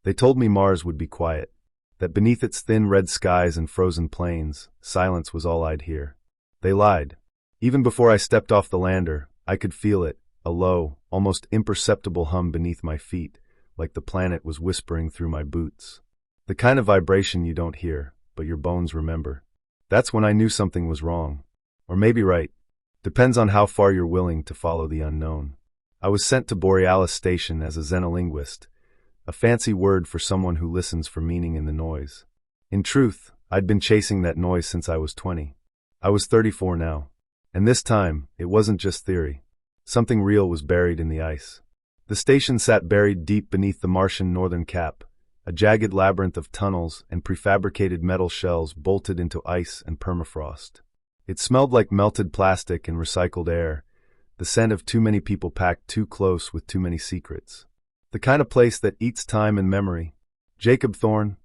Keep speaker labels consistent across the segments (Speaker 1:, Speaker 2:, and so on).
Speaker 1: They told me Mars would be quiet, that beneath its thin red skies and frozen plains, silence was all I'd hear. They lied. Even before I stepped off the lander, I could feel it, a low, almost imperceptible hum beneath my feet, like the planet was whispering through my boots. The kind of vibration you don't hear, but your bones remember. That's when I knew something was wrong. Or maybe right. Depends on how far you're willing to follow the unknown. I was sent to Borealis Station as a xenolinguist, a fancy word for someone who listens for meaning in the noise. In truth, I'd been chasing that noise since I was 20. I was 34 now. And this time, it wasn't just theory. Something real was buried in the ice. The station sat buried deep beneath the Martian northern cap, a jagged labyrinth of tunnels and prefabricated metal shells bolted into ice and permafrost. It smelled like melted plastic and recycled air, the scent of too many people packed too close with too many secrets. The kind of place that eats time and memory. Jacob Thorne,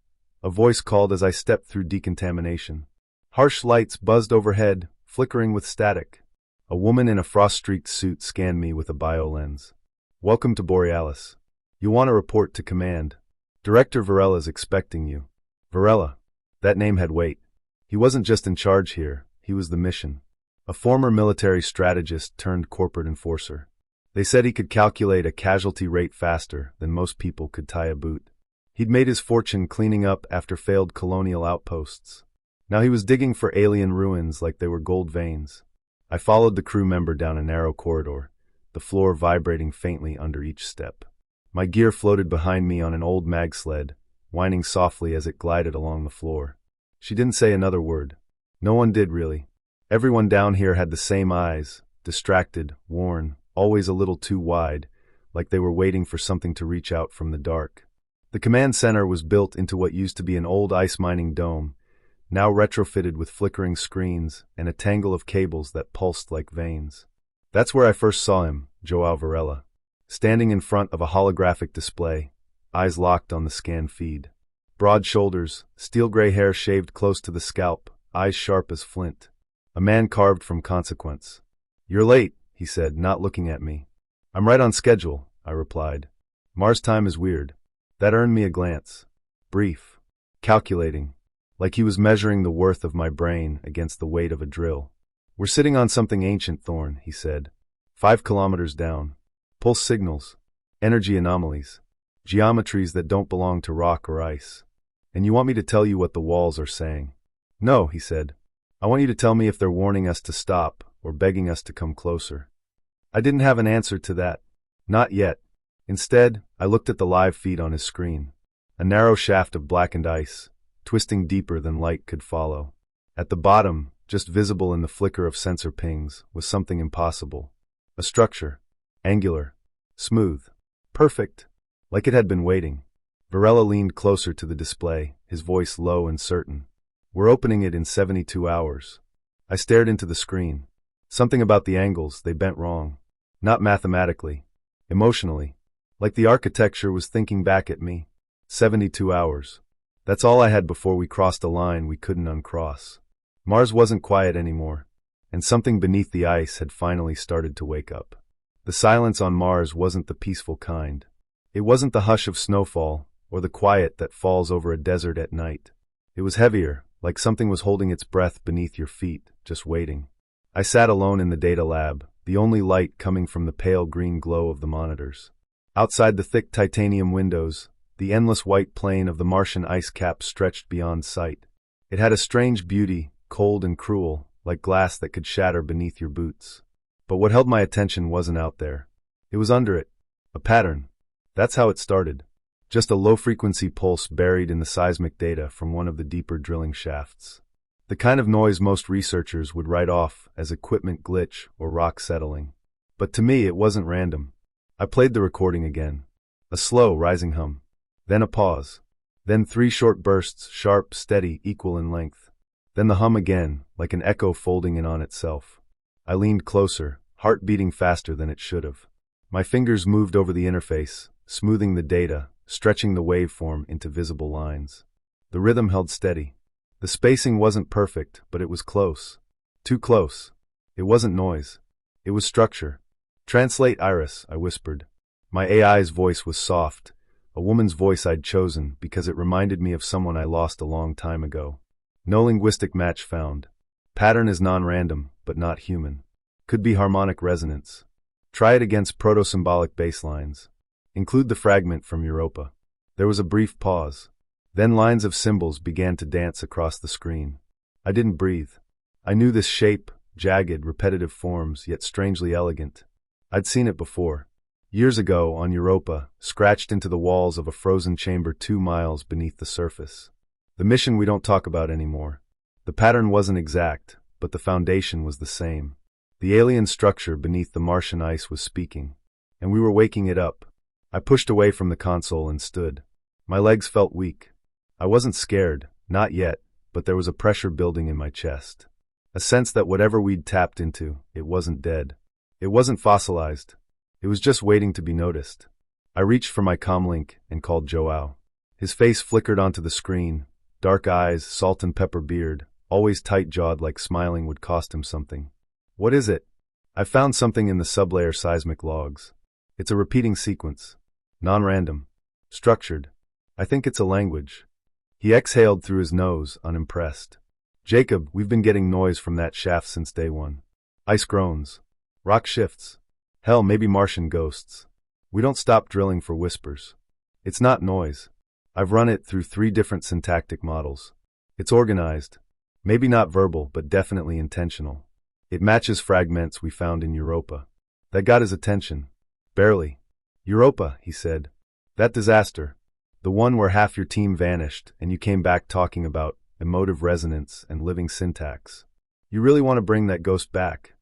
Speaker 1: a voice called as I stepped through decontamination. Harsh lights buzzed overhead, flickering with static. A woman in a frost-streaked suit scanned me with a biolens. Welcome to Borealis. You want to report to command. Director Varela's expecting you. Varela. That name had weight. He wasn't just in charge here, he was the mission. A former military strategist turned corporate enforcer. They said he could calculate a casualty rate faster than most people could tie a boot. He'd made his fortune cleaning up after failed colonial outposts. Now he was digging for alien ruins like they were gold veins. I followed the crew member down a narrow corridor, the floor vibrating faintly under each step. My gear floated behind me on an old mag sled, whining softly as it glided along the floor. She didn't say another word. No one did, really. Everyone down here had the same eyes, distracted, worn, always a little too wide, like they were waiting for something to reach out from the dark. The command center was built into what used to be an old ice mining dome, now retrofitted with flickering screens and a tangle of cables that pulsed like veins. That's where I first saw him, Joao Varela, standing in front of a holographic display, eyes locked on the scan feed. Broad shoulders, steel gray hair shaved close to the scalp, eyes sharp as flint. A man carved from consequence. You're late, he said, not looking at me. I'm right on schedule, I replied. Mars time is weird. That earned me a glance. Brief. Calculating. Like he was measuring the worth of my brain against the weight of a drill. We're sitting on something ancient, Thorne, he said. 5 kilometers down. Pulse signals. Energy anomalies. Geometries that don't belong to rock or ice. And you want me to tell you what the walls are saying? No, he said. I want you to tell me if they're warning us to stop or begging us to come closer. I didn't have an answer to that. Not yet. Instead, I looked at the live feed on his screen. A narrow shaft of blackened ice, twisting deeper than light could follow. At the bottom, just visible in the flicker of sensor pings, was something impossible. A structure. Angular. Smooth. Perfect. Like it had been waiting. Varela leaned closer to the display, his voice low and certain. We're opening it in 72 hours. I stared into the screen. Something about the angles, they bent wrong. Not mathematically. Emotionally. Like the architecture was thinking back at me. 72 hours. That's all I had before we crossed a line we couldn't uncross. Mars wasn't quiet anymore, and something beneath the ice had finally started to wake up. The silence on Mars wasn't the peaceful kind. It wasn't the hush of snowfall, or the quiet that falls over a desert at night. It was heavier, like something was holding its breath beneath your feet, just waiting. I sat alone in the data lab, the only light coming from the pale green glow of the monitors. Outside the thick titanium windows, the endless white plain of the Martian ice cap stretched beyond sight. It had a strange beauty, cold and cruel, like glass that could shatter beneath your boots. But what held my attention wasn't out there. It was under it. A pattern. That's how it started. Just a low-frequency pulse buried in the seismic data from one of the deeper drilling shafts. The kind of noise most researchers would write off as equipment glitch or rock settling. But to me, it wasn't random. I played the recording again. A slow, rising hum. Then a pause. Then 3 short bursts, sharp, steady, equal in length. Then the hum again, like an echo folding in on itself. I leaned closer, heart beating faster than it should have. My fingers moved over the interface, smoothing the data, stretching the waveform into visible lines. The rhythm held steady. The spacing wasn't perfect, but it was close. Too close. It wasn't noise. It was structure. Translate Iris, I whispered. My AI's voice was soft, a woman's voice I'd chosen because it reminded me of someone I lost a long time ago. No linguistic match found. Pattern is non-random, but not human. Could be harmonic resonance. Try it against proto-symbolic baselines. Include the fragment from Europa. There was a brief pause. Then lines of symbols began to dance across the screen. I didn't breathe. I knew this shape, jagged, repetitive forms, yet strangely elegant. I'd seen it before. Years ago, on Europa, scratched into the walls of a frozen chamber 2 miles beneath the surface. The mission we don't talk about anymore. The pattern wasn't exact, but the foundation was the same. The alien structure beneath the Martian ice was speaking, and we were waking it up. I pushed away from the console and stood. My legs felt weak. I wasn't scared, not yet, but there was a pressure building in my chest. A sense that whatever we'd tapped into, it wasn't dead. It wasn't fossilized. It was just waiting to be noticed. I reached for my comlink and called Joao. His face flickered onto the screen, dark eyes, salt and pepper beard, always tight-jawed like smiling would cost him something. What is it? I found something in the sublayer seismic logs. It's a repeating sequence. Non-random. Structured. I think it's a language. He exhaled through his nose, unimpressed. Jacob, we've been getting noise from that shaft since day one. Ice groans. Rock shifts. Hell, maybe Martian ghosts. We don't stop drilling for whispers. It's not noise. I've run it through 3 different syntactic models. It's organized. Maybe not verbal, but definitely intentional. It matches fragments we found in Europa. That got his attention. Barely. Europa, he said. That disaster. The one where half your team vanished and you came back talking about emotive resonance and living syntax. You really want to bring that ghost back?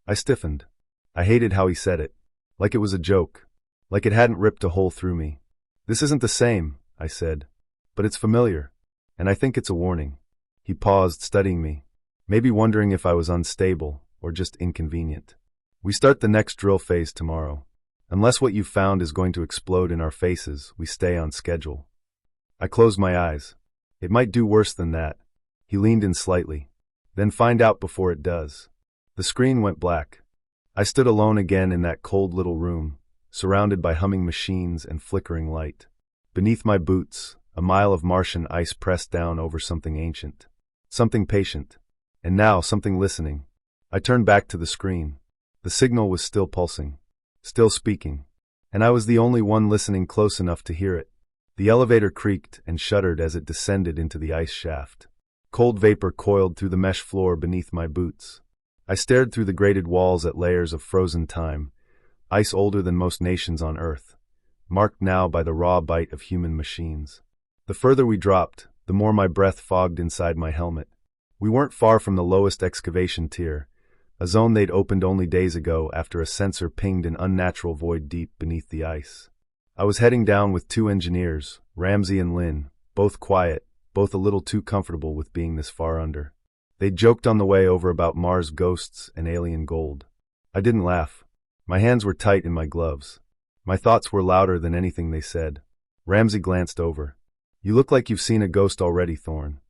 Speaker 1: I stiffened. I hated how he said it. Like it was a joke. Like it hadn't ripped a hole through me. This isn't the same, I said. But it's familiar. And I think it's a warning. He paused, studying me. Maybe wondering if I was unstable or just inconvenient. We start the next drill phase tomorrow. Unless what you've found is going to explode in our faces, we stay on schedule. I closed my eyes. It might do worse than that. He leaned in slightly. Then find out before it does. The screen went black. I stood alone again in that cold little room, surrounded by humming machines and flickering light. Beneath my boots, a mile of Martian ice pressed down over something ancient. Something patient. And now something listening. I turned back to the screen. The signal was still pulsing. Still speaking. And I was the only one listening close enough to hear it. The elevator creaked and shuddered as it descended into the ice shaft. Cold vapor coiled through the mesh floor beneath my boots. I stared through the grated walls at layers of frozen time, ice older than most nations on Earth, marked now by the raw bite of human machines. The further we dropped, the more my breath fogged inside my helmet. We weren't far from the lowest excavation tier, a zone they'd opened only days ago after a sensor pinged an unnatural void deep beneath the ice. I was heading down with 2 engineers, Ramsey and Lynn, both quiet, both a little too comfortable with being this far under. They joked on the way over about Mars ghosts and alien gold. I didn't laugh. My hands were tight in my gloves. My thoughts were louder than anything they said. Ramsey glanced over. You look like you've seen a ghost already, Thorne.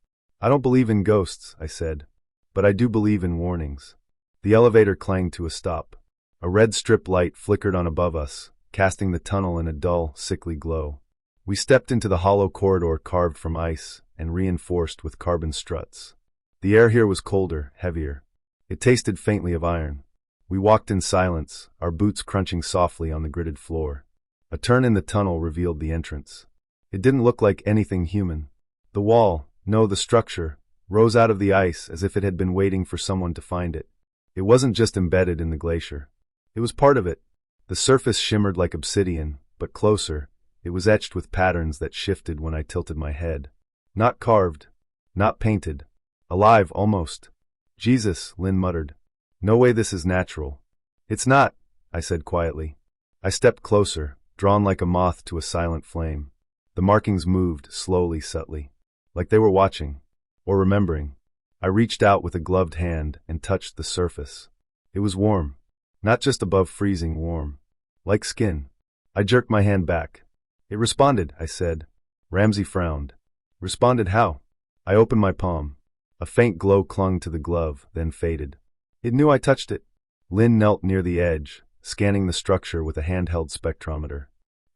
Speaker 1: I don't believe in ghosts, I said. But I do believe in warnings. The elevator clanged to a stop. A red strip light flickered on above us, casting the tunnel in a dull, sickly glow. We stepped into the hollow corridor carved from ice and reinforced with carbon struts. The air here was colder, heavier. It tasted faintly of iron. We walked in silence, our boots crunching softly on the gritted floor. A turn in the tunnel revealed the entrance. It didn't look like anything human. The wall, no, the structure, rose out of the ice as if it had been waiting for someone to find it. It wasn't just embedded in the glacier. It was part of it. The surface shimmered like obsidian, but closer, it was etched with patterns that shifted when I tilted my head. Not carved. Not painted. Alive, almost. Jesus, Lynn muttered. No way this is natural. It's not, I said quietly. I stepped closer, drawn like a moth to a silent flame. The markings moved, slowly, subtly. Like they were watching. Or remembering. I reached out with a gloved hand and touched the surface. It was warm. Not just above freezing warm. Like skin. I jerked my hand back. It responded, I said. Ramsey frowned. Responded how? I opened my palm. A faint glow clung to the glove, then faded. It knew I touched it. Lynn knelt near the edge, scanning the structure with a handheld spectrometer.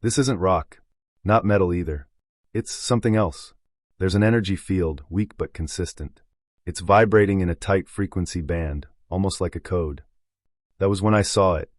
Speaker 1: This isn't rock. Not metal either. It's something else. There's an energy field, weak but consistent. It's vibrating in a tight frequency band, almost like a code. That was when I saw it.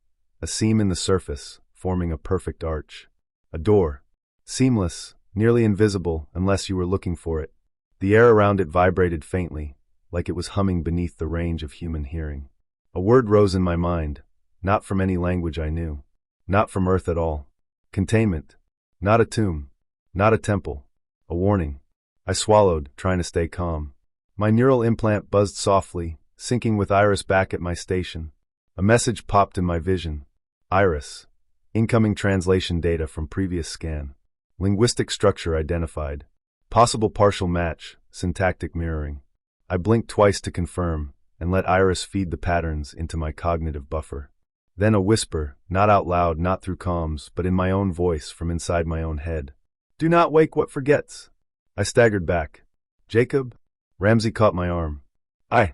Speaker 1: A seam in the surface, forming a perfect arch. A door. Seamless, nearly invisible unless you were looking for it. The air around it vibrated faintly, like it was humming beneath the range of human hearing. A word rose in my mind, not from any language I knew. Not from Earth at all. Containment. Not a tomb. Not a temple. A warning. I swallowed, trying to stay calm. My neural implant buzzed softly, syncing with Iris back at my station. A message popped in my vision. Iris. Incoming translation data from previous scan. Linguistic structure identified. Possible partial match, syntactic mirroring. I blinked twice to confirm, and let Iris feed the patterns into my cognitive buffer. Then a whisper, not out loud, not through comms, but in my own voice from inside my own head. Do not wake what forgets. I staggered back. Jacob? Ramsey caught my arm. I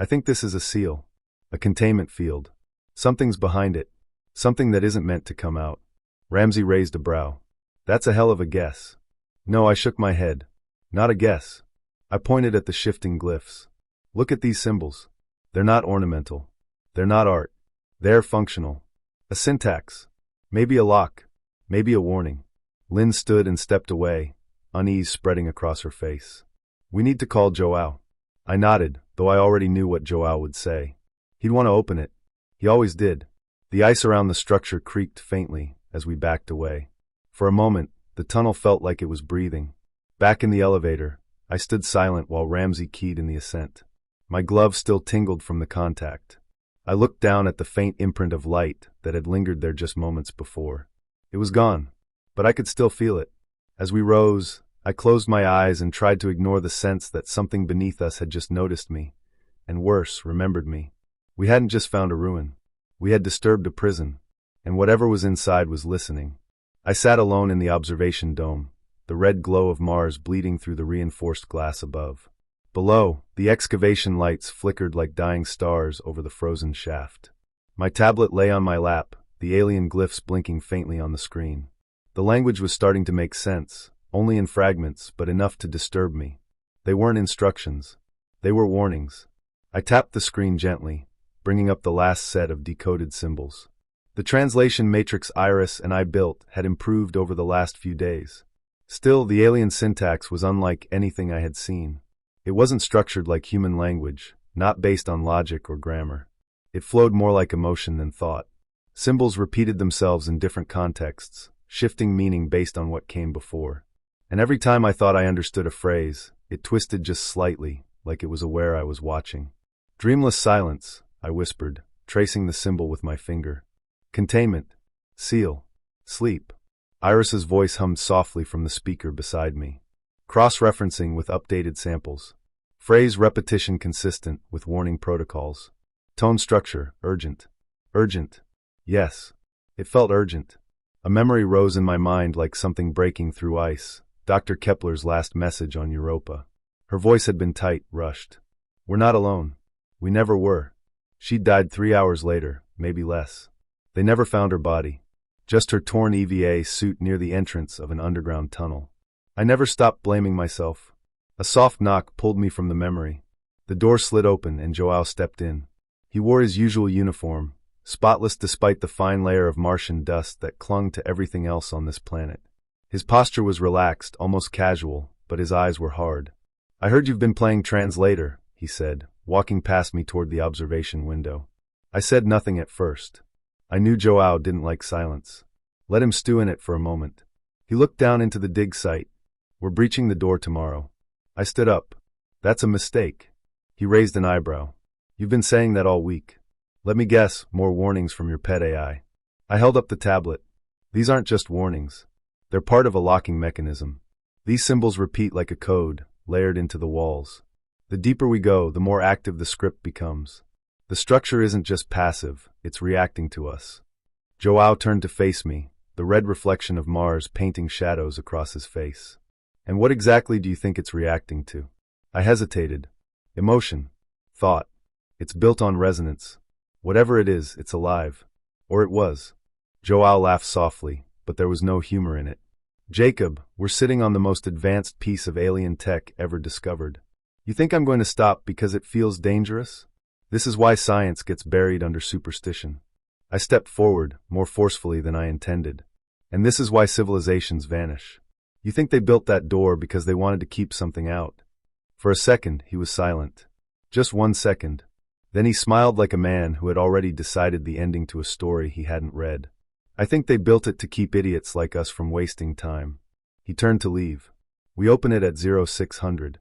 Speaker 1: think this is a seal. A containment field. Something's behind it. Something that isn't meant to come out. Ramsey raised a brow. That's a hell of a guess. No, I shook my head. Not a guess. I pointed at the shifting glyphs. Look at these symbols. They're not ornamental. They're not art. They're functional. A syntax. Maybe a lock. Maybe a warning. Lynn stood and stepped away, unease spreading across her face. We need to call Joao. I nodded, though I already knew what Joao would say. He'd want to open it. He always did. The ice around the structure creaked faintly as we backed away. For a moment, the tunnel felt like it was breathing. Back in the elevator, I stood silent while Ramsey keyed in the ascent. My glove still tingled from the contact. I looked down at the faint imprint of light that had lingered there just moments before. It was gone, but I could still feel it. As we rose, I closed my eyes and tried to ignore the sense that something beneath us had just noticed me, and worse, remembered me. We hadn't just found a ruin. We had disturbed a prison, and whatever was inside was listening. I sat alone in the observation dome, the red glow of Mars bleeding through the reinforced glass above. Below, the excavation lights flickered like dying stars over the frozen shaft. My tablet lay on my lap, the alien glyphs blinking faintly on the screen. The language was starting to make sense, only in fragments, but enough to disturb me. They weren't instructions. They were warnings. I tapped the screen gently, bringing up the last set of decoded symbols. The translation matrix Iris and I built had improved over the last few days. Still, the alien syntax was unlike anything I had seen. It wasn't structured like human language, not based on logic or grammar. It flowed more like emotion than thought. Symbols repeated themselves in different contexts, shifting meaning based on what came before. And every time I thought I understood a phrase, it twisted just slightly, like it was aware I was watching. Dreamless silence, I whispered, tracing the symbol with my finger. Containment. Seal. Sleep. Iris's voice hummed softly from the speaker beside me. Cross-referencing with updated samples. Phrase repetition consistent with warning protocols. Tone structure, urgent. Urgent. Yes. It felt urgent. A memory rose in my mind like something breaking through ice. Dr. Kepler's last message on Europa. Her voice had been tight, rushed. We're not alone. We never were. She'd died 3 hours later, maybe less. They never found her body. Just her torn EVA suit near the entrance of an underground tunnel. I never stopped blaming myself. A soft knock pulled me from the memory. The door slid open and Joao stepped in. He wore his usual uniform, spotless despite the fine layer of Martian dust that clung to everything else on this planet. His posture was relaxed, almost casual, but his eyes were hard. I heard you've been playing translator, he said, walking past me toward the observation window. I said nothing at first. I knew Joao didn't like silence. Let him stew in it for a moment. He looked down into the dig site. We're breaching the door tomorrow. I stood up. That's a mistake. He raised an eyebrow. You've been saying that all week. Let me guess, more warnings from your pet AI. I held up the tablet. These aren't just warnings. They're part of a locking mechanism. These symbols repeat like a code, layered into the walls. The deeper we go, the more active the script becomes. The structure isn't just passive, it's reacting to us. Joao turned to face me, the red reflection of Mars painting shadows across his face. And what exactly do you think it's reacting to? I hesitated. Emotion. Thought. It's built on resonance. Whatever it is, it's alive. Or it was. Joao laughed softly, but there was no humor in it. Jacob, we're sitting on the most advanced piece of alien tech ever discovered. You think I'm going to stop because it feels dangerous? This is why science gets buried under superstition. I stepped forward, more forcefully than I intended. And this is why civilizations vanish. You think they built that door because they wanted to keep something out. For a second, he was silent. Just 1 second. Then he smiled like a man who had already decided the ending to a story he hadn't read. I think they built it to keep idiots like us from wasting time. He turned to leave. We open it at 0600.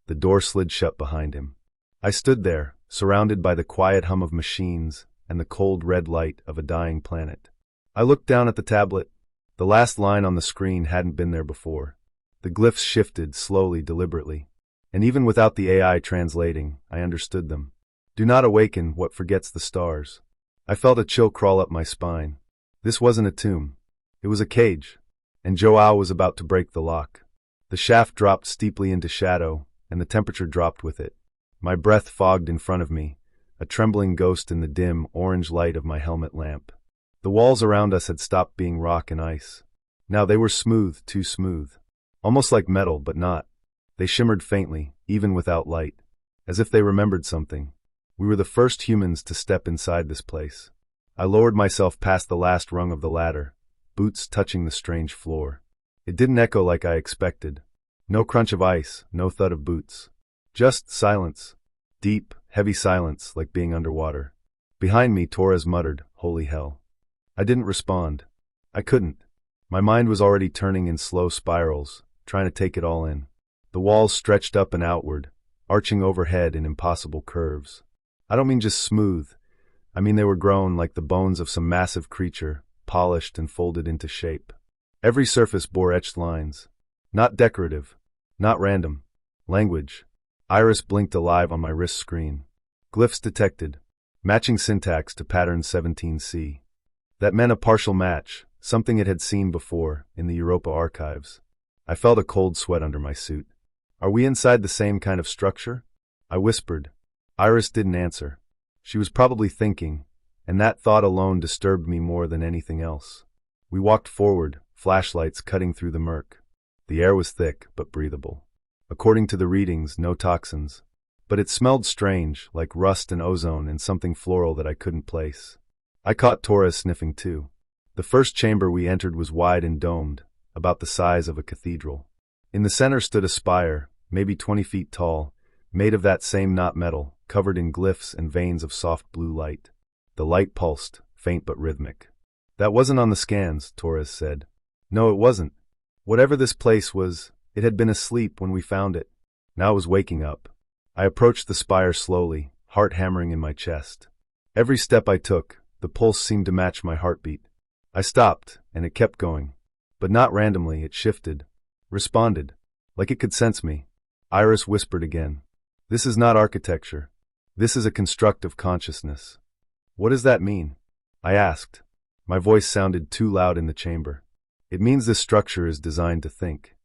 Speaker 1: The door slid shut behind him. I stood there, surrounded by the quiet hum of machines and the cold red light of a dying planet. I looked down at the tablet. The last line on the screen hadn't been there before. The glyphs shifted slowly, deliberately. And even without the AI translating, I understood them. Do not awaken what forgets the stars. I felt a chill crawl up my spine. This wasn't a tomb. It was a cage. And Joao was about to break the lock. The shaft dropped steeply into shadow, and the temperature dropped with it. My breath fogged in front of me, a trembling ghost in the dim, orange light of my helmet lamp. The walls around us had stopped being rock and ice. Now they were smooth, too smooth. Almost like metal, but not. They shimmered faintly, even without light. As if they remembered something. We were the first humans to step inside this place. I lowered myself past the last rung of the ladder, boots touching the strange floor. It didn't echo like I expected. No crunch of ice, no thud of boots. Just silence. Deep, heavy silence, like being underwater. Behind me, Torres muttered, "Holy hell." I didn't respond. I couldn't. My mind was already turning in slow spirals, trying to take it all in. The walls stretched up and outward, arching overhead in impossible curves. I don't mean just smooth. I mean they were grown like the bones of some massive creature, polished and folded into shape. Every surface bore etched lines. Not decorative. Not random. Language. Iris blinked alive on my wrist screen. Glyphs detected. Matching syntax to pattern 17C. That meant a partial match, something it had seen before, in the Europa archives. I felt a cold sweat under my suit. Are we inside the same kind of structure? I whispered. Iris didn't answer. She was probably thinking, and that thought alone disturbed me more than anything else. We walked forward, flashlights cutting through the murk. The air was thick, but breathable. According to the readings, no toxins. But it smelled strange, like rust and ozone and something floral that I couldn't place. I caught Torres sniffing too. The first chamber we entered was wide and domed, about the size of a cathedral. In the center stood a spire, maybe 20 feet tall, made of that same knot metal, covered in glyphs and veins of soft blue light. The light pulsed, faint but rhythmic. That wasn't on the scans, Torres said. No, it wasn't. Whatever this place was, it had been asleep when we found it. Now it was waking up. I approached the spire slowly, heart hammering in my chest. Every step I took, the pulse seemed to match my heartbeat. I stopped, and it kept going. But not randomly, it shifted. Responded. Like it could sense me. Iris whispered again. This is not architecture. This is a construct of consciousness. What does that mean? I asked. My voice sounded too loud in the chamber. It means this structure is designed to think.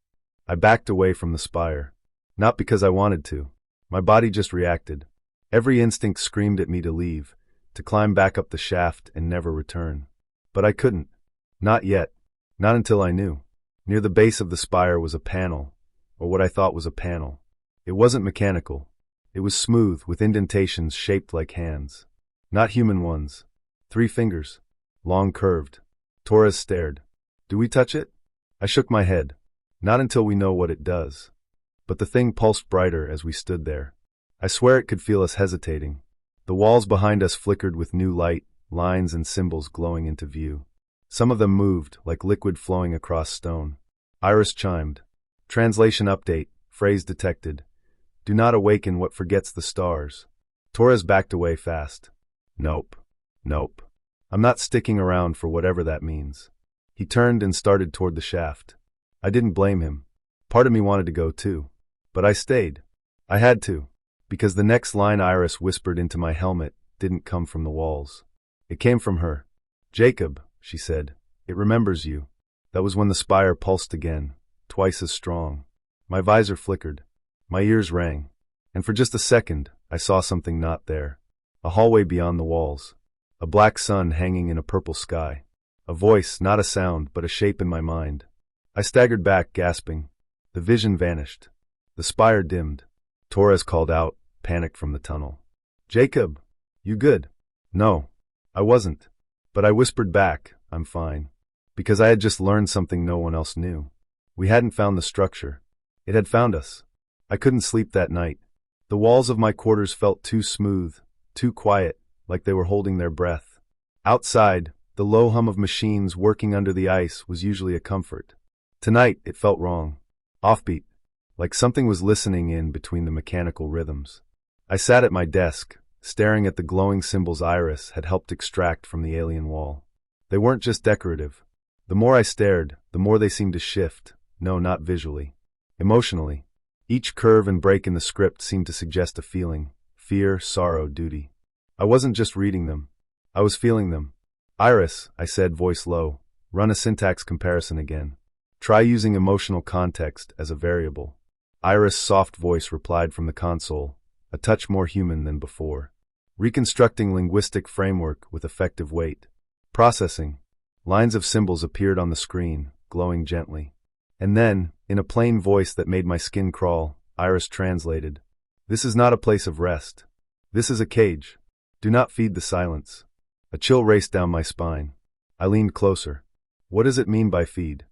Speaker 1: I backed away from the spire. Not because I wanted to. My body just reacted. Every instinct screamed at me to leave, to climb back up the shaft and never return. But I couldn't. Not yet. Not until I knew. Near the base of the spire was a panel, or what I thought was a panel. It wasn't mechanical. It was smooth, with indentations shaped like hands. Not human ones. 3 fingers. Long curved. Torres stared. Do we touch it? I shook my head. Not until we know what it does. But the thing pulsed brighter as we stood there. I swear it could feel us hesitating. The walls behind us flickered with new light, lines and symbols glowing into view. Some of them moved, like liquid flowing across stone. Iris chimed. Translation update, phrase detected. Do not awaken what forgets the stars. Torres backed away fast. Nope. Nope. I'm not sticking around for whatever that means. He turned and started toward the shaft. I didn't blame him. Part of me wanted to go too. But I stayed. I had to. Because the next line Iris whispered into my helmet didn't come from the walls. It came from her. Jacob, she said. It remembers you. That was when the spire pulsed again, twice as strong. My visor flickered. My ears rang. And for just a second, I saw something not there. A hallway beyond the walls. A black sun hanging in a purple sky. A voice, not a sound, but a shape in my mind. I staggered back, gasping. The vision vanished. The spire dimmed. Torres called out, panicked from the tunnel. Jacob, you good? No, I wasn't. But I whispered back, I'm fine. Because I had just learned something no one else knew. We hadn't found the structure. It had found us. I couldn't sleep that night. The walls of my quarters felt too smooth, too quiet, like they were holding their breath. Outside, the low hum of machines working under the ice was usually a comfort. Tonight, it felt wrong. Offbeat, like something was listening in between the mechanical rhythms. I sat at my desk, staring at the glowing symbols Iris had helped extract from the alien wall. They weren't just decorative. The more I stared, the more they seemed to shift. No, not visually. Emotionally. Each curve and break in the script seemed to suggest a feeling. Fear, sorrow, duty. I wasn't just reading them. I was feeling them. Iris, I said, voice low, run a syntax comparison again. Try using emotional context as a variable. Iris' soft voice replied from the console, a touch more human than before. Reconstructing linguistic framework with effective weight. Processing. Lines of symbols appeared on the screen, glowing gently. And then, in a plain voice that made my skin crawl, Iris translated. This is not a place of rest. This is a cage. Do not feed the silence. A chill raced down my spine. I leaned closer. What does it mean by feed?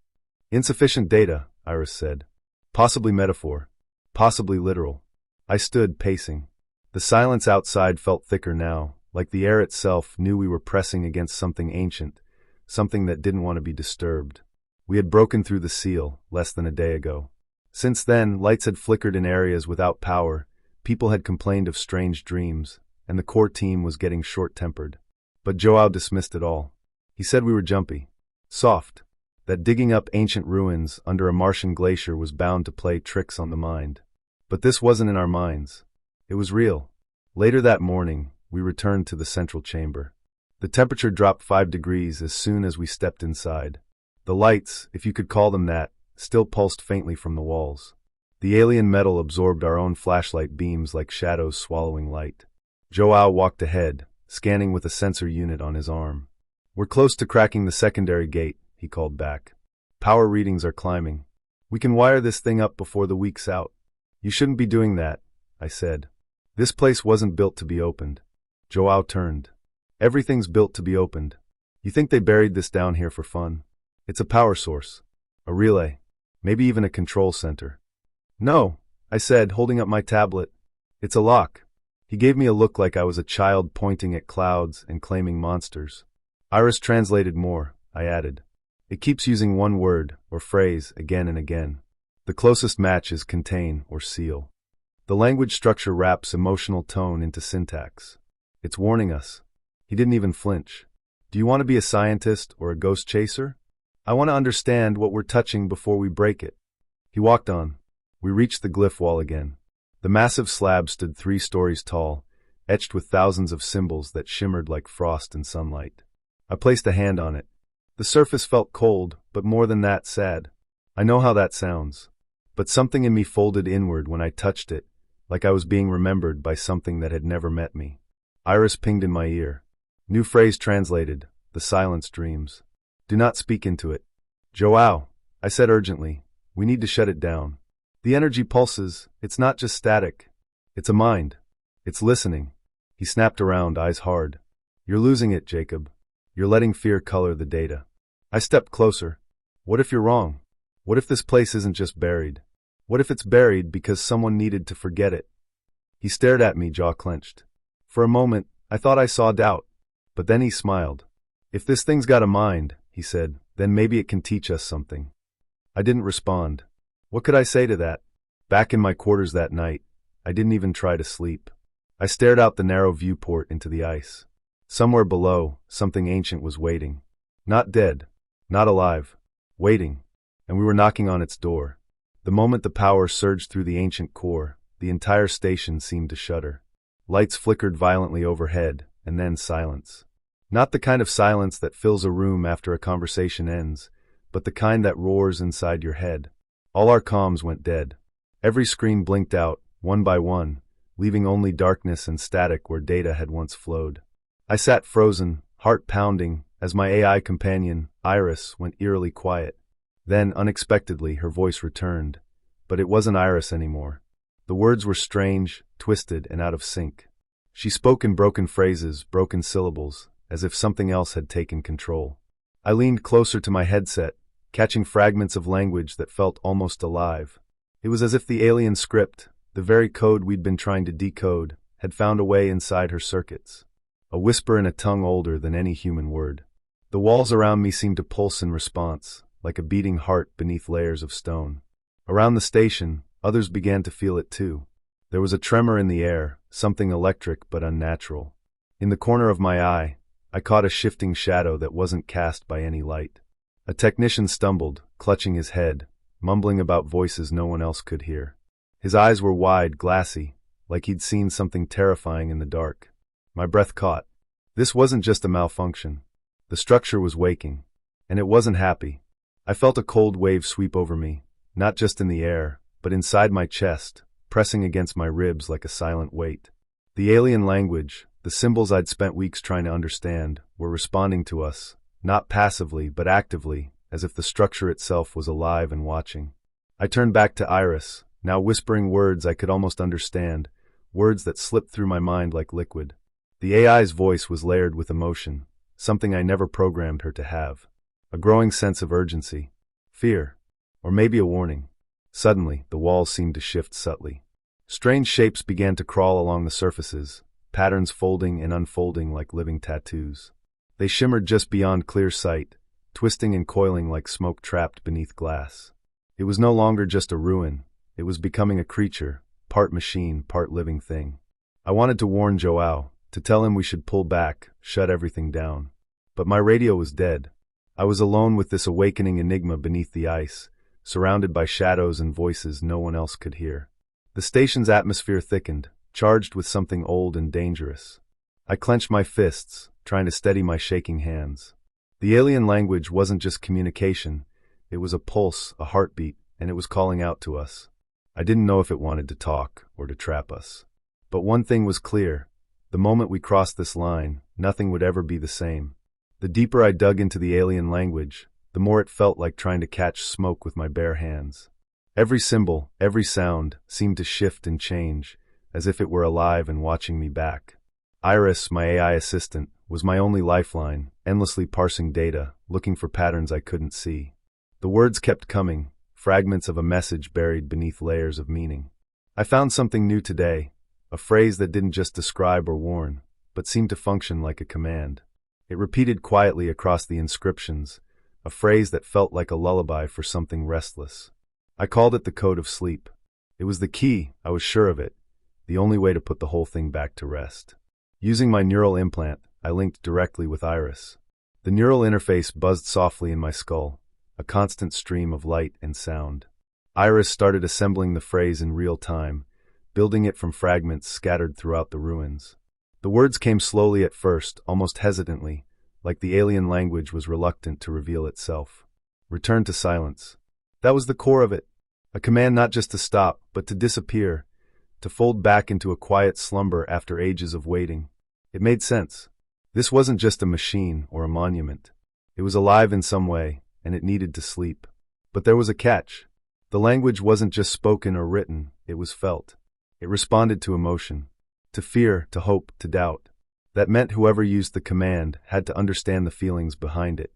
Speaker 1: Insufficient data, Iris said. Possibly metaphor. Possibly literal. I stood, pacing. The silence outside felt thicker now, like the air itself knew we were pressing against something ancient, something that didn't want to be disturbed. We had broken through the seal, less than a day ago. Since then, lights had flickered in areas without power, people had complained of strange dreams, and the core team was getting short-tempered. But Joao dismissed it all. He said we were jumpy. Soft. That digging up ancient ruins under a Martian glacier was bound to play tricks on the mind. But this wasn't in our minds. It was real. Later that morning, we returned to the central chamber. The temperature dropped 5 degrees as soon as we stepped inside. The lights, if you could call them that, still pulsed faintly from the walls. The alien metal absorbed our own flashlight beams like shadows swallowing light. Joao walked ahead, scanning with a sensor unit on his arm. We're close to cracking the secondary gate, he called back. Power readings are climbing. We can wire this thing up before the week's out. You shouldn't be doing that, I said. This place wasn't built to be opened. Joao turned. Everything's built to be opened. You think they buried this down here for fun? It's a power source. A relay. Maybe even a control center. No, I said, holding up my tablet. It's a lock. He gave me a look like I was a child pointing at clouds and claiming monsters. Iris translated more, I added. It keeps using one word or phrase again and again. The closest match is contain or seal. The language structure wraps emotional tone into syntax. It's warning us. He didn't even flinch. Do you want to be a scientist or a ghost chaser? I want to understand what we're touching before we break it. He walked on. We reached the glyph wall again. The massive slab stood 3 stories tall, etched with thousands of symbols that shimmered like frost in sunlight. I placed a hand on it. The surface felt cold, but more than that, sad. I know how that sounds. But something in me folded inward when I touched it, like I was being remembered by something that had never met me. Iris pinged in my ear. New phrase translated, the silence dreams. Do not speak into it. Joao, I said urgently, we need to shut it down. The energy pulses, it's not just static. It's a mind. It's listening. He snapped around, eyes hard. You're losing it, Jacob. You're letting fear color the data. I stepped closer. What if you're wrong? What if this place isn't just buried? What if it's buried because someone needed to forget it? He stared at me, jaw clenched. For a moment, I thought I saw doubt. But then he smiled. If this thing's got a mind, he said, then maybe it can teach us something. I didn't respond. What could I say to that? Back in my quarters that night, I didn't even try to sleep. I stared out the narrow viewport into the ice. Somewhere below, something ancient was waiting. Not dead. Not alive. Waiting. And we were knocking on its door. The moment the power surged through the ancient core, the entire station seemed to shudder. Lights flickered violently overhead, and then silence. Not the kind of silence that fills a room after a conversation ends, but the kind that roars inside your head. All our comms went dead. Every screen blinked out, one by one, leaving only darkness and static where data had once flowed. I sat frozen, heart pounding, as my AI companion, Iris, went eerily quiet. Then, unexpectedly, her voice returned. But it wasn't Iris anymore. The words were strange, twisted, and out of sync. She spoke in broken phrases, broken syllables, as if something else had taken control. I leaned closer to my headset, catching fragments of language that felt almost alive. It was as if the alien script, the very code we'd been trying to decode, had found a way inside her circuits. A whisper in a tongue older than any human word. The walls around me seemed to pulse in response, like a beating heart beneath layers of stone. Around the station, others began to feel it too. There was a tremor in the air, something electric but unnatural. In the corner of my eye, I caught a shifting shadow that wasn't cast by any light. A technician stumbled, clutching his head, mumbling about voices no one else could hear. His eyes were wide, glassy, like he'd seen something terrifying in the dark. My breath caught. This wasn't just a malfunction. The structure was waking, and it wasn't happy. I felt a cold wave sweep over me, not just in the air, but inside my chest, pressing against my ribs like a silent weight. The alien language, the symbols I'd spent weeks trying to understand, were responding to us, not passively but actively, as if the structure itself was alive and watching. I turned back to Iris, now whispering words I could almost understand, words that slipped through my mind like liquid. The AI's voice was layered with emotion, something I never programmed her to have. A growing sense of urgency, fear, or maybe a warning. Suddenly, the walls seemed to shift subtly. Strange shapes began to crawl along the surfaces, patterns folding and unfolding like living tattoos. They shimmered just beyond clear sight, twisting and coiling like smoke trapped beneath glass. It was no longer just a ruin, it was becoming a creature, part machine, part living thing. I wanted to warn Joao, to tell him we should pull back, shut everything down. But my radio was dead. I was alone with this awakening enigma beneath the ice, surrounded by shadows and voices no one else could hear. The station's atmosphere thickened, charged with something old and dangerous. I clenched my fists, trying to steady my shaking hands. The alien language wasn't just communication, it was a pulse, a heartbeat, and it was calling out to us. I didn't know if it wanted to talk or to trap us. But one thing was clear. The moment we crossed this line, nothing would ever be the same. The deeper I dug into the alien language, the more it felt like trying to catch smoke with my bare hands. Every symbol, every sound, seemed to shift and change, as if it were alive and watching me back. Iris, my AI assistant, was my only lifeline, endlessly parsing data, looking for patterns I couldn't see. The words kept coming, fragments of a message buried beneath layers of meaning. I found something new today, a phrase that didn't just describe or warn, but seemed to function like a command. It repeated quietly across the inscriptions, a phrase that felt like a lullaby for something restless. I called it the code of sleep. It was the key, I was sure of it, the only way to put the whole thing back to rest. Using my neural implant, I linked directly with Iris. The neural interface buzzed softly in my skull, a constant stream of light and sound. Iris started assembling the phrase in real time, building it from fragments scattered throughout the ruins. The words came slowly at first, almost hesitantly, like the alien language was reluctant to reveal itself. Return to silence. That was the core of it. A command not just to stop, but to disappear, to fold back into a quiet slumber after ages of waiting. It made sense. This wasn't just a machine or a monument. It was alive in some way, and it needed to sleep. But there was a catch. The language wasn't just spoken or written, it was felt. It responded to emotion. To fear, to hope, to doubt. That meant whoever used the command had to understand the feelings behind it.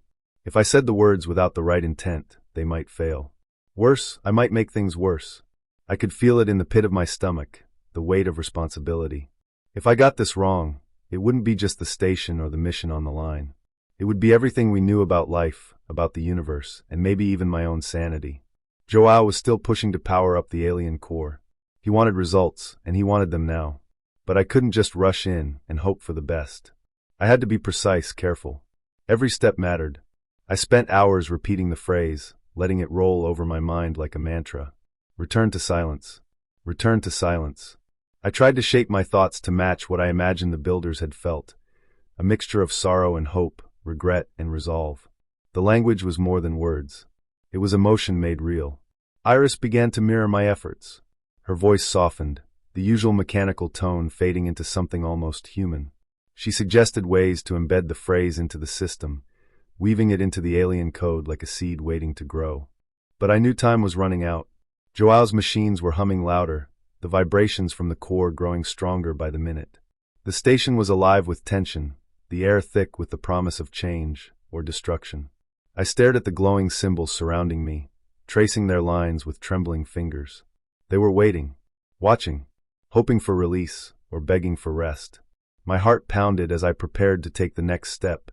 Speaker 1: If I said the words without the right intent, they might fail. Worse, I might make things worse. I could feel it in the pit of my stomach, the weight of responsibility. If I got this wrong, it wouldn't be just the station or the mission on the line. It would be everything we knew about life, about the universe, and maybe even my own sanity. Joao was still pushing to power up the alien core. He wanted results, and he wanted them now. But I couldn't just rush in and hope for the best. I had to be precise, careful. Every step mattered. I spent hours repeating the phrase, letting it roll over my mind like a mantra. Return to silence. Return to silence. I tried to shape my thoughts to match what I imagined the builders had felt, a mixture of sorrow and hope, regret and resolve. The language was more than words. It was emotion made real. Iris began to mirror my efforts. Her voice softened, the usual mechanical tone fading into something almost human. She suggested ways to embed the phrase into the system, weaving it into the alien code like a seed waiting to grow. But I knew time was running out. Joao's machines were humming louder, the vibrations from the core growing stronger by the minute. The station was alive with tension, the air thick with the promise of change or destruction. I stared at the glowing symbols surrounding me, tracing their lines with trembling fingers. They were waiting, watching, hoping for release or begging for rest. My heart pounded as I prepared to take the next step,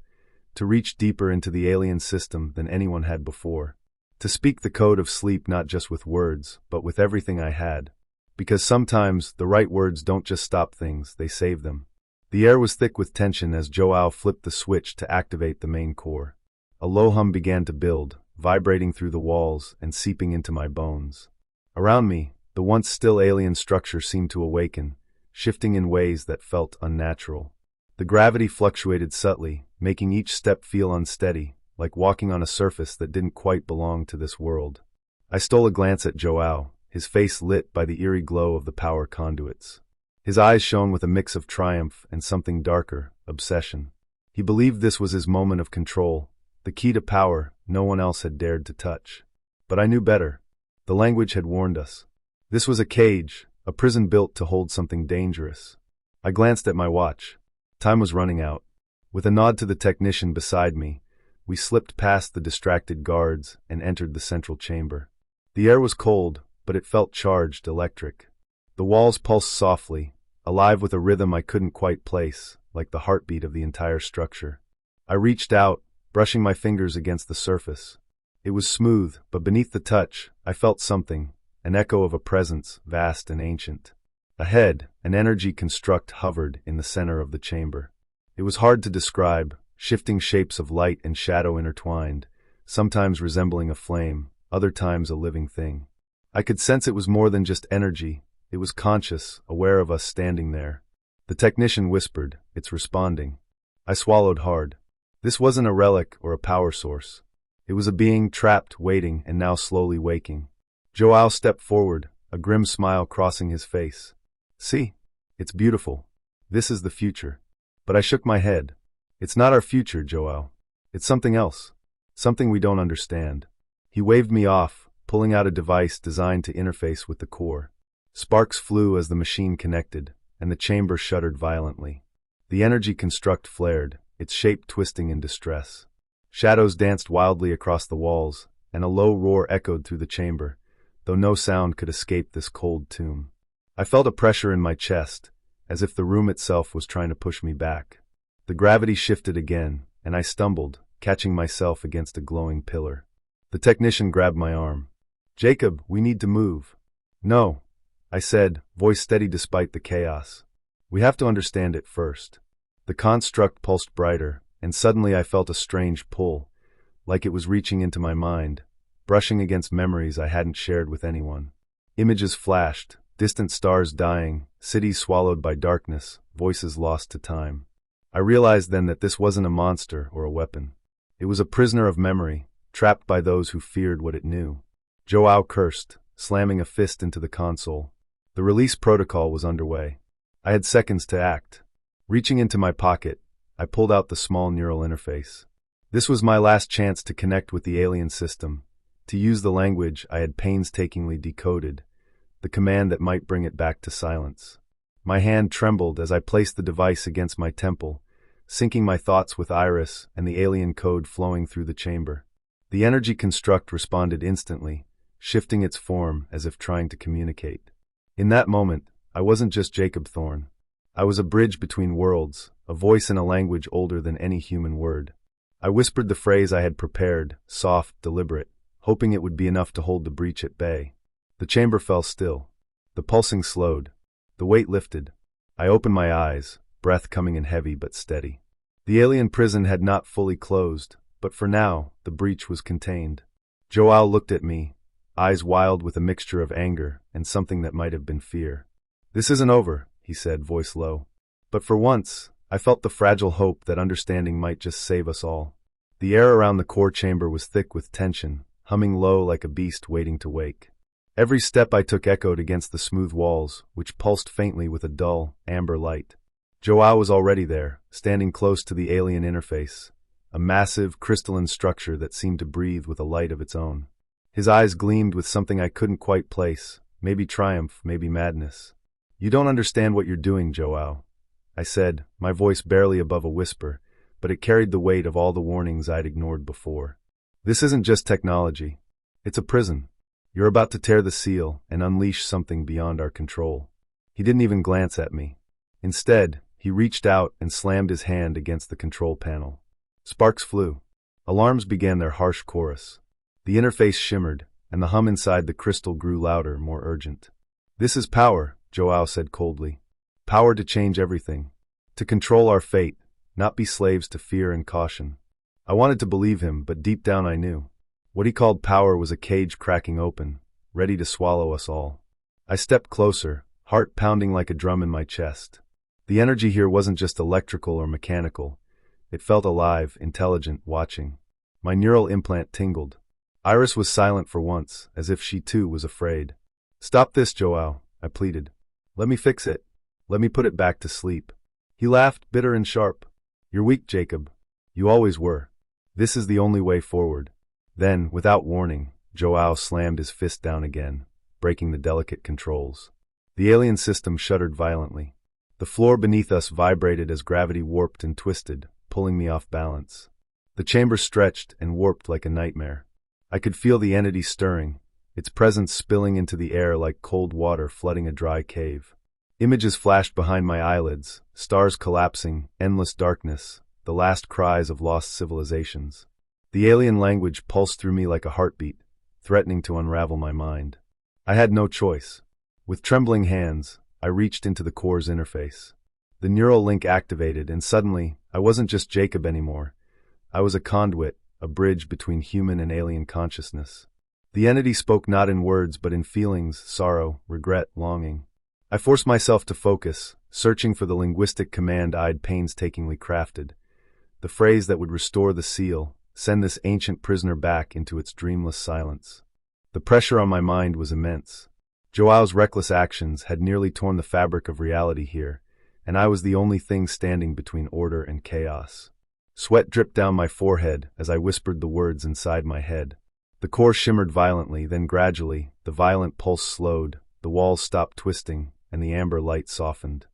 Speaker 1: to reach deeper into the alien system than anyone had before, to speak the code of sleep not just with words, but with everything I had. Because sometimes the right words don't just stop things, they save them. The air was thick with tension as Joao flipped the switch to activate the main core. A low hum began to build, vibrating through the walls and seeping into my bones. Around me, the once still alien structure seemed to awaken, shifting in ways that felt unnatural. The gravity fluctuated subtly, making each step feel unsteady, like walking on a surface that didn't quite belong to this world. I stole a glance at Joao, his face lit by the eerie glow of the power conduits. His eyes shone with a mix of triumph and something darker, obsession. He believed this was his moment of control, the key to power no one else had dared to touch. But I knew better. The language had warned us. This was a cage, a prison built to hold something dangerous. I glanced at my watch. Time was running out. With a nod to the technician beside me, we slipped past the distracted guards and entered the central chamber. The air was cold, but it felt charged, electric. The walls pulsed softly, alive with a rhythm I couldn't quite place, like the heartbeat of the entire structure. I reached out, brushing my fingers against the surface. It was smooth, but beneath the touch, I felt something, an echo of a presence, vast and ancient. Ahead, an energy construct hovered in the center of the chamber. It was hard to describe, shifting shapes of light and shadow intertwined, sometimes resembling a flame, other times a living thing. I could sense it was more than just energy. It was conscious, aware of us standing there. The technician whispered, "It's responding." I swallowed hard. This wasn't a relic or a power source. It was a being trapped, waiting, and now slowly waking. Joao stepped forward, a grim smile crossing his face. "See? It's beautiful. This is the future." But I shook my head. "It's not our future, Joao. It's something else. Something we don't understand." He waved me off, pulling out a device designed to interface with the core. Sparks flew as the machine connected, and the chamber shuddered violently. The energy construct flared, its shape twisting in distress. Shadows danced wildly across the walls, and a low roar echoed through the chamber, though no sound could escape this cold tomb. I felt a pressure in my chest, as if the room itself was trying to push me back. The gravity shifted again, and I stumbled, catching myself against a glowing pillar. The technician grabbed my arm. "Jacob, we need to move." "No," I said, voice steady despite the chaos. "We have to understand it first." The construct pulsed brighter, and suddenly I felt a strange pull, like it was reaching into my mind, brushing against memories I hadn't shared with anyone. Images flashed, distant stars dying, cities swallowed by darkness, voices lost to time. I realized then that this wasn't a monster or a weapon. It was a prisoner of memory, trapped by those who feared what it knew. Joao cursed, slamming a fist into the console. The release protocol was underway. I had seconds to act. Reaching into my pocket, I pulled out the small neural interface. This was my last chance to connect with the alien system, to use the language I had painstakingly decoded, the command that might bring it back to silence. My hand trembled as I placed the device against my temple, syncing my thoughts with Iris and the alien code flowing through the chamber. The energy construct responded instantly, shifting its form as if trying to communicate. In that moment, I wasn't just Jacob Thorne. I was a bridge between worlds, a voice in a language older than any human word. I whispered the phrase I had prepared, soft, deliberate, hoping it would be enough to hold the breach at bay. The chamber fell still. The pulsing slowed. The weight lifted. I opened my eyes, breath coming in heavy but steady. The alien prison had not fully closed, but for now, the breach was contained. Joao looked at me, eyes wild with a mixture of anger and something that might have been fear. "This isn't over," he said, voice low. But for once, I felt the fragile hope that understanding might just save us all. The air around the core chamber was thick with tension, humming low like a beast waiting to wake. Every step I took echoed against the smooth walls, which pulsed faintly with a dull, amber light. Joao was already there, standing close to the alien interface, a massive, crystalline structure that seemed to breathe with a light of its own. His eyes gleamed with something I couldn't quite place, maybe triumph, maybe madness. "You don't understand what you're doing, Joao," I said, my voice barely above a whisper, but it carried the weight of all the warnings I'd ignored before. "This isn't just technology. It's a prison. You're about to tear the seal and unleash something beyond our control." He didn't even glance at me. Instead, he reached out and slammed his hand against the control panel. Sparks flew. Alarms began their harsh chorus. The interface shimmered, and the hum inside the crystal grew louder, more urgent. "This is power," Joao said coldly. "Power to change everything. To control our fate, not be slaves to fear and caution." I wanted to believe him, but deep down I knew. What he called power was a cage cracking open, ready to swallow us all. I stepped closer, heart pounding like a drum in my chest. The energy here wasn't just electrical or mechanical. It felt alive, intelligent, watching. My neural implant tingled. Iris was silent for once, as if she too was afraid. "Stop this, Joao," I pleaded. "Let me fix it. Let me put it back to sleep." He laughed, bitter and sharp. "You're weak, Jacob. You always were. This is the only way forward." Then, without warning, Joao slammed his fist down again, breaking the delicate controls. The alien system shuddered violently. The floor beneath us vibrated as gravity warped and twisted, pulling me off balance. The chamber stretched and warped like a nightmare. I could feel the entity stirring, its presence spilling into the air like cold water flooding a dry cave. Images flashed behind my eyelids, stars collapsing, endless darkness, the last cries of lost civilizations. The alien language pulsed through me like a heartbeat, threatening to unravel my mind. I had no choice. With trembling hands, I reached into the core's interface. The neural link activated, and suddenly, I wasn't just Jacob anymore. I was a conduit, a bridge between human and alien consciousness. The entity spoke not in words but in feelings, sorrow, regret, longing. I forced myself to focus, searching for the linguistic command I'd painstakingly crafted. The phrase that would restore the seal, send this ancient prisoner back into its dreamless silence. The pressure on my mind was immense. Joao's reckless actions had nearly torn the fabric of reality here, and I was the only thing standing between order and chaos. Sweat dripped down my forehead as I whispered the words inside my head. The core shimmered violently, then gradually, the violent pulse slowed, the walls stopped twisting, and the amber light softened.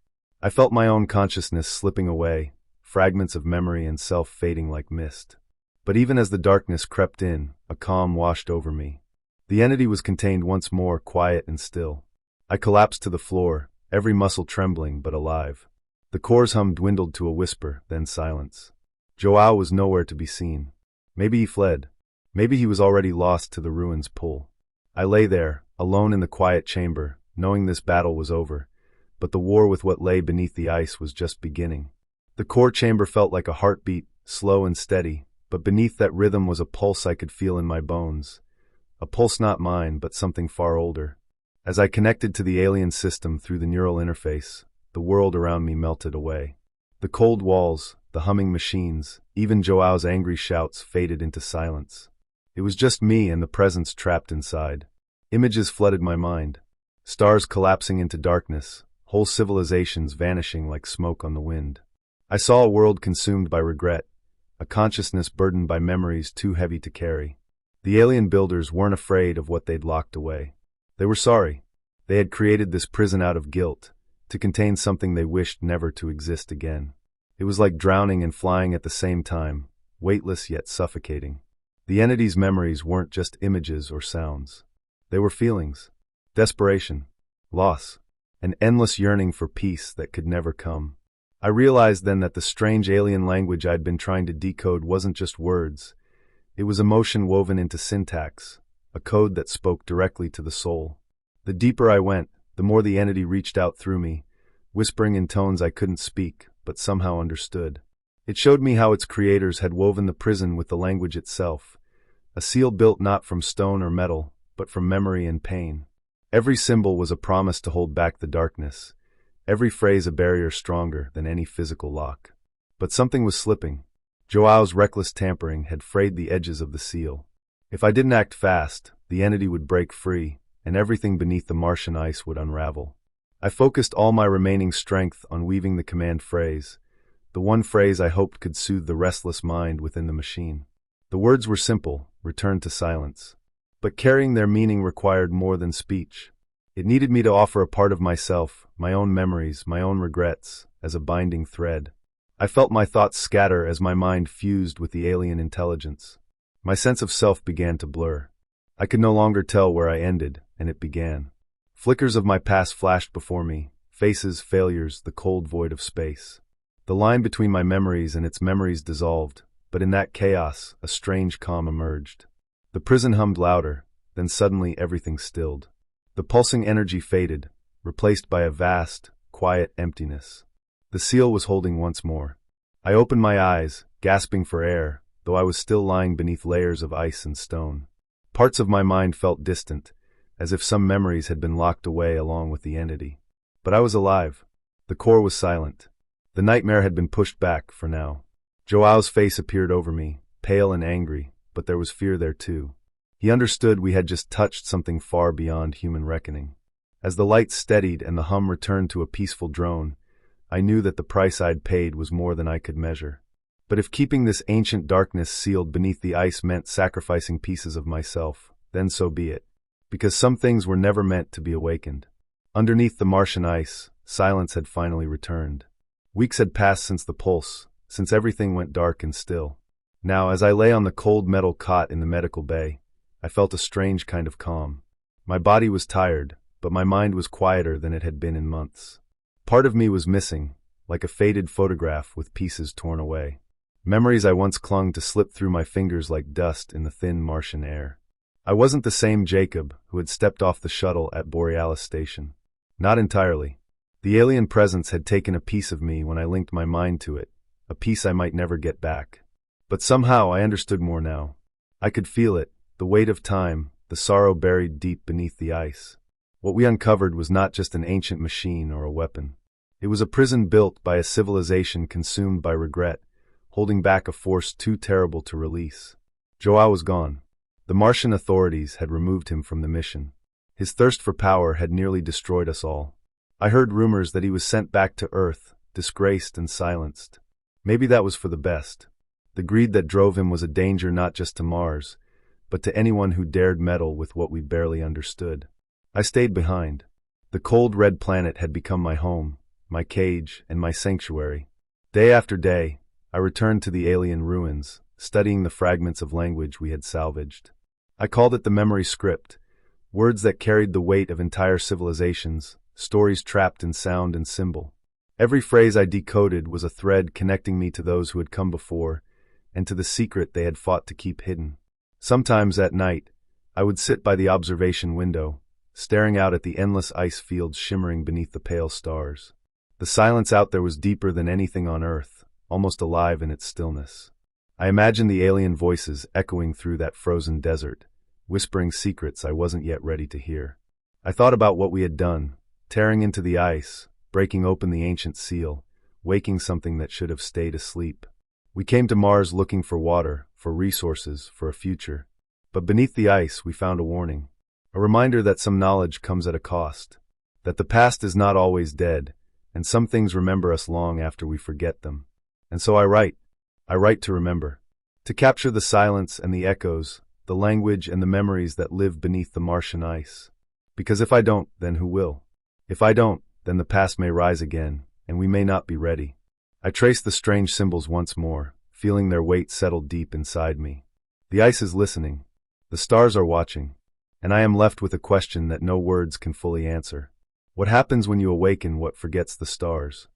Speaker 1: I felt my own consciousness slipping away, fragments of memory and self fading like mist. But even as the darkness crept in, a calm washed over me. The entity was contained once more, quiet and still. I collapsed to the floor, every muscle trembling but alive. The core's hum dwindled to a whisper, then silence. Joao was nowhere to be seen. Maybe he fled. Maybe he was already lost to the ruins' pull. I lay there, alone in the quiet chamber, knowing this battle was over, but the war with what lay beneath the ice was just beginning. The core chamber felt like a heartbeat, slow and steady, but beneath that rhythm was a pulse I could feel in my bones. A pulse not mine, but something far older. As I connected to the alien system through the neural interface, the world around me melted away. The cold walls, the humming machines, even Joao's angry shouts faded into silence. It was just me and the presence trapped inside. Images flooded my mind. Stars collapsing into darkness, whole civilizations vanishing like smoke on the wind. I saw a world consumed by regret, a consciousness burdened by memories too heavy to carry. The alien builders weren't afraid of what they'd locked away. They were sorry. They had created this prison out of guilt, to contain something they wished never to exist again. It was like drowning and flying at the same time, weightless yet suffocating. The entity's memories weren't just images or sounds. They were feelings, desperation, loss, an endless yearning for peace that could never come. I realized then that the strange alien language I'd been trying to decode wasn't just words. It was emotion woven into syntax, a code that spoke directly to the soul. The deeper I went, the more the entity reached out through me, whispering in tones I couldn't speak, but somehow understood. It showed me how its creators had woven the prison with the language itself, a seal built not from stone or metal, but from memory and pain. Every symbol was a promise to hold back the darkness, every phrase a barrier stronger than any physical lock. But something was slipping. Joao's reckless tampering had frayed the edges of the seal. If I didn't act fast, the entity would break free, and everything beneath the Martian ice would unravel. I focused all my remaining strength on weaving the command phrase, the one phrase I hoped could soothe the restless mind within the machine. The words were simple: return to silence. But carrying their meaning required more than speech. It needed me to offer a part of myself, my own memories, my own regrets, as a binding thread. I felt my thoughts scatter as my mind fused with the alien intelligence. My sense of self began to blur. I could no longer tell where I ended, and it began. Flickers of my past flashed before me, faces, failures, the cold void of space. The line between my memories and its memories dissolved, but in that chaos, a strange calm emerged. The prison hummed louder, then suddenly everything stilled. The pulsing energy faded, replaced by a vast, quiet emptiness. The seal was holding once more. I opened my eyes, gasping for air, though I was still lying beneath layers of ice and stone. Parts of my mind felt distant, as if some memories had been locked away along with the entity. But I was alive. The core was silent. The nightmare had been pushed back, for now. Joao's face appeared over me, pale and angry, but there was fear there too. He understood we had just touched something far beyond human reckoning. As the light steadied and the hum returned to a peaceful drone, I knew that the price I'd paid was more than I could measure. But if keeping this ancient darkness sealed beneath the ice meant sacrificing pieces of myself, then so be it. Because some things were never meant to be awakened. Underneath the Martian ice, silence had finally returned. Weeks had passed since the pulse, since everything went dark and still. Now, as I lay on the cold metal cot in the medical bay, I felt a strange kind of calm. My body was tired, but my mind was quieter than it had been in months. Part of me was missing, like a faded photograph with pieces torn away. Memories I once clung to slipped through my fingers like dust in the thin Martian air. I wasn't the same Jacob who had stepped off the shuttle at Borealis Station. Not entirely. The alien presence had taken a piece of me when I linked my mind to it, a piece I might never get back. But somehow I understood more now. I could feel it, the weight of time, the sorrow buried deep beneath the ice. What we uncovered was not just an ancient machine or a weapon. It was a prison built by a civilization consumed by regret, holding back a force too terrible to release. Joao was gone. The Martian authorities had removed him from the mission. His thirst for power had nearly destroyed us all. I heard rumors that he was sent back to Earth, disgraced and silenced. Maybe that was for the best. The greed that drove him was a danger not just to Mars, but to anyone who dared meddle with what we barely understood. I stayed behind. The cold red planet had become my home, my cage, and my sanctuary. Day after day, I returned to the alien ruins, studying the fragments of language we had salvaged. I called it the memory script, words that carried the weight of entire civilizations, stories trapped in sound and symbol. Every phrase I decoded was a thread connecting me to those who had come before, and to the secret they had fought to keep hidden. Sometimes at night, I would sit by the observation window, staring out at the endless ice fields shimmering beneath the pale stars. The silence out there was deeper than anything on Earth, almost alive in its stillness. I imagined the alien voices echoing through that frozen desert, whispering secrets I wasn't yet ready to hear. I thought about what we had done, tearing into the ice, breaking open the ancient seal, waking something that should have stayed asleep. We came to Mars looking for water, for resources, for a future. But beneath the ice we found a warning. A reminder that some knowledge comes at a cost. That the past is not always dead, and some things remember us long after we forget them. And so I write. I write to remember. To capture the silence and the echoes, the language and the memories that live beneath the Martian ice. Because if I don't, then who will? If I don't, then the past may rise again, and we may not be ready. I trace the strange symbols once more, feeling their weight settle deep inside me. The ice is listening. The stars are watching. And I am left with a question that no words can fully answer. What happens when you awaken what forgets the stars?